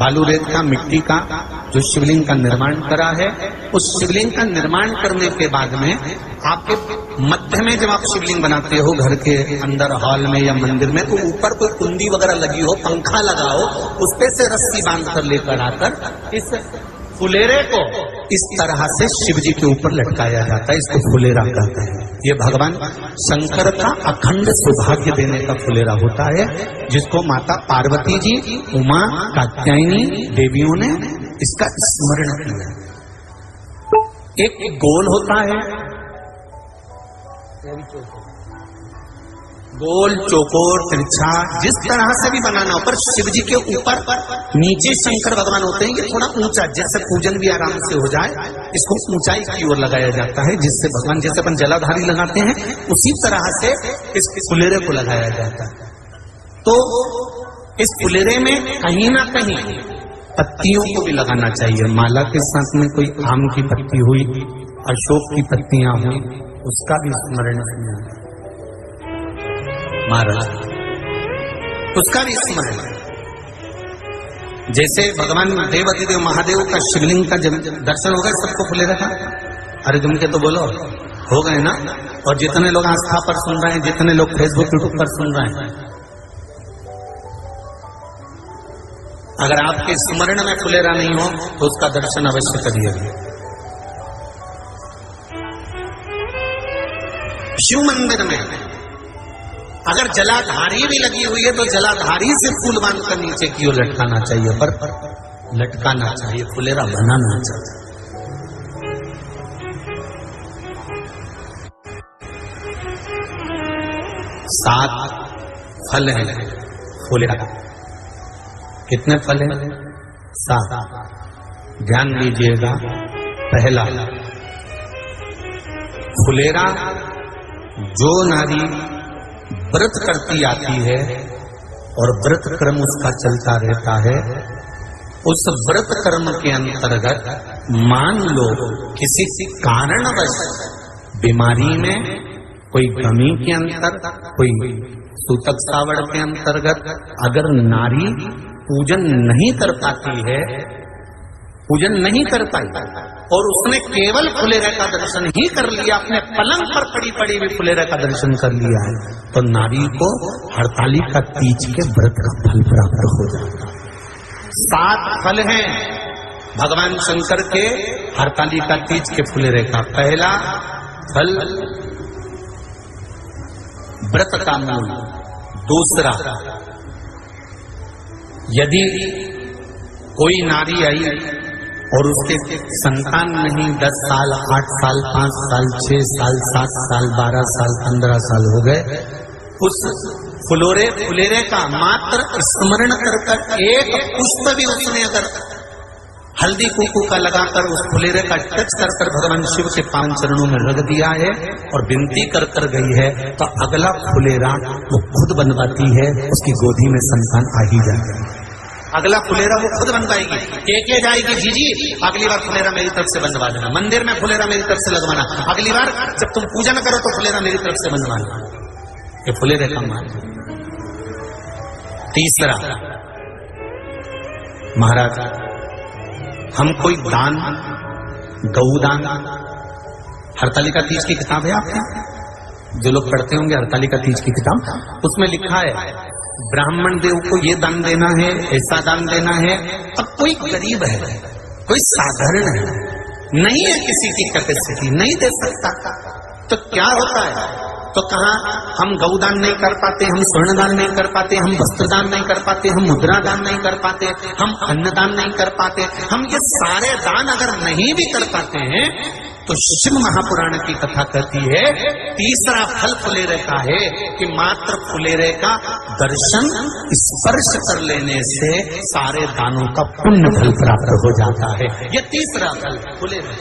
बालू रेत का, मिट्टी का जो शिवलिंग का निर्माण करा है, उस शिवलिंग का निर्माण करने के बाद में आपके मध्य में जब आप शिवलिंग बनाते हो घर के अंदर हॉल में या मंदिर में, तो ऊपर कोई कुंडी वगैरह लगी हो, पंखा लगा हो, उस पे से रस्सी बांध कर लेकर आकर इस फुलेरे को इस तरह से शिव जी के ऊपर लटकाया जाता है। इसको फुलेरा कहते हैं। ये भगवान शंकर का अखंड सौभाग्य देने का फुलेरा होता है, जिसको माता पार्वती जी, उमा, कात्यायनी देवियों ने इसका स्मरण किया। एक गोल होता है, गोल, चौकोर, तिरछा, जिस तरह से भी बनाना हो, पर शिव जी के ऊपर नीचे शंकर भगवान होते हैं। ये थोड़ा ऊंचा, जैसे पूजन भी आराम से हो जाए, इसको ऊंचाई की ओर लगाया जाता है, जिससे भगवान, जैसे अपन जलाधारी लगाते हैं, उसी तरह से इस फुलेरे को लगाया जाता है। तो इस फुलेरे में कहीं ना कहीं पत्तियों को भी लगाना चाहिए। माला के साथ में कोई आम की पत्ती हुई, अशोक की पत्तियां हुई, उसका भी स्मरण किया महाराज, उसका भी स्मरण। जैसे भगवान देवाधिदेव महादेव का शिवलिंग का जब दर्शन होगा, सबको खुले रखा। अरे तुम के तो बोलो, हो गए ना। और जितने लोग आस्था पर सुन रहे हैं, जितने लोग फेसबुक यूट्यूब पर सुन रहे हैं, अगर आपके स्मरण में फुलेरा नहीं हो तो उसका दर्शन अवश्य करिएगा। शिव मंदिर में अगर जलाधारी भी लगी हुई है तो जलाधारी से फूल बांधकर नीचे की ओर लटकाना चाहिए, पर लटकाना चाहिए, फुलेरा बनाना चाहिए। सात फल हैं फुलेरा। कितने फल हैं? 7। ध्यान दीजिएगा। पहला, फुलेरा जो नारी व्रत करती आती है और व्रत क्रम उसका चलता रहता है, उस व्रत कर्म के अंतर्गत मान लो किसी कारणवश बीमारी में, कोई कमी के अंतर, कोई सूतक सावड़ के अंतर्गत अगर नारी पूजन नहीं कर पाती है, पूजन नहीं कर पाई और उसने केवल फुलेरे का दर्शन ही कर लिया, अपने पलंग पर पड़ी पड़ी हुई फुलेरे का दर्शन कर लिया है, तो नारी को हरतालिका तीज के व्रत का फल प्राप्त हो जाता है। 7 फल हैं भगवान शंकर के हरतालिका तीज के फुलेरे का। पहला फल व्रत का मूल। दूसरा, यदि कोई नारी आई और उसके संतान नहीं, 10 साल, 8 साल, 5 साल, 6 साल, 7 साल, 12 साल, 15 साल हो गए, उस फुलेरे का मात्र स्मरण कर एक पुष्प भी उसने अगर हल्दी कुंकू का लगाकर उस फुलेरे का टच कर भगवान शिव के पावन चरणों में रख दिया है और विनती कर गई है, तो अगला फुलेरा वो खुद बनवाती है, उसकी गोदी में संतान आ ही जाता है। अगला फुलेरा वो खुद बनवाएगी, के जाएगी, जी अगली बार फुलेरा मेरी तरफ से बनवा देना, मंदिर में फुलेरा मेरी तरफ से लगवाना, अगली बार जब तुम पूजन करो तो फुलेरा मेरी तरफ से बनवाना। ये फुलेरे का मान। तीसरा, महाराज हम कोई दान, गौदान, हरतालिका तीज की किताब है आपके, जो लोग पढ़ते होंगे हरतालिका तीज की किताब, उसमें लिखा है ब्राह्मण देव को ये दान देना है, ऐसा दान देना है। अब कोई गरीब है, कोई साधारण है, नहीं है किसी की कैपेसिटी, नहीं दे सकता, तो क्या होता है? तो कहा हम गौदान नहीं कर पाते, हम स्वर्णदान नहीं कर पाते, हम वस्त्रदान नहीं कर पाते, हम मुद्रा दान नहीं कर पाते, हम अन्नदान नहीं कर पाते। हम ये सारे दान अगर नहीं भी कर पाते हैं तो शिव महापुराण की कथा कहती है तीसरा फल फुलेरे का है कि मात्र फुलेरे का दर्शन, स्पर्श कर लेने से सारे दानों का पुण्य फल प्राप्त हो जाता है। ये तीसरा फल फुलेरे।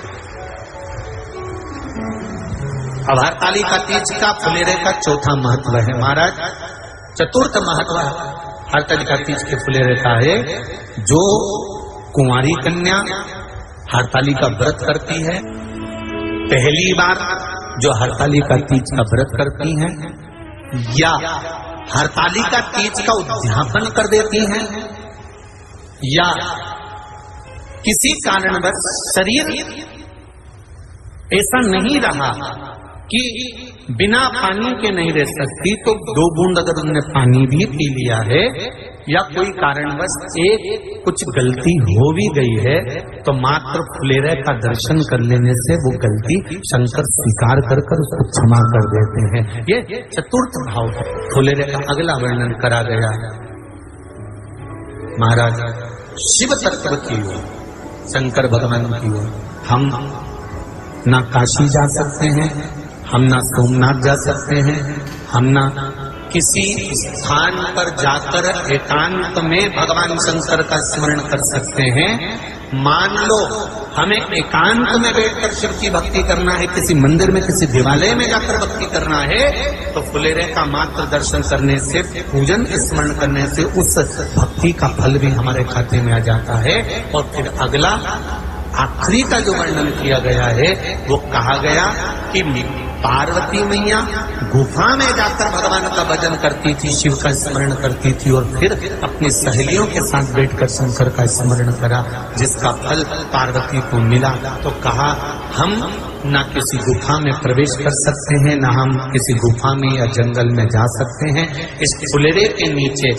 अब हरतालिका तीज का फुलेरे का चौथा महत्व है महाराज। चतुर्थ महत्व हरतालिका तीज के फुलेरे का है, जो कुंवारी कन्या हरतालिका व्रत करती है, पहली बार जो हरतालिका तीज का व्रत करती हैं या हरतालिका तीज का उद्यापन कर देती हैं या किसी कारणवश शरीर ऐसा नहीं रहा कि बिना पानी के नहीं रह सकती, तो 2 बूंद अगर उन्होंने पानी भी पी लिया है या कोई कारणवश कुछ गलती हो भी गई है, तो मात्र फुलेरे का दर्शन कर लेने से वो गलती शंकर स्वीकार कर उसको क्षमा कर देते हैं। ये चतुर्थ भाव फुलेरे का अगला वर्णन करा गया। महाराज शिव तत्व की ओर, शंकर भगवान की ओर हम ना काशी जा सकते हैं, हम ना सोमनाथ जा सकते हैं, हम ना किसी स्थान पर जाकर एकांत में भगवान शंकर का स्मरण कर सकते हैं। मान लो हमें एकांत में बैठकर शिव की भक्ति करना है, किसी मंदिर में किसी देवालय में जाकर भक्ति करना है, तो फुलेरे का मात्र दर्शन करने से, पूजन स्मरण करने से उस भक्ति का फल भी हमारे खाते में आ जाता है। और फिर अगला आखिरी का जो वर्णन किया गया है वो कहा गया कि पार्वती मैया गुफा में जाकर भगवान का भजन करती थी, शिव का स्मरण करती थी और फिर अपनी सहेलियों के साथ बैठकर शंकर का स्मरण करा, जिसका फल पार्वती को मिला। तो कहा हम ना किसी गुफा में प्रवेश कर सकते हैं, ना हम किसी गुफा में या जंगल में जा सकते हैं। इस फुलेरे के नीचे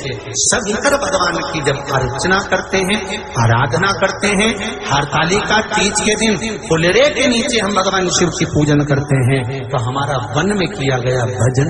शंकर भगवान की जब अर्चना करते हैं, आराधना करते हैं, हरतालिका तीज के दिन फुलेरे के नीचे हम भगवान शिव की पूजन करते हैं, तो हमारा वन में किया गया भजन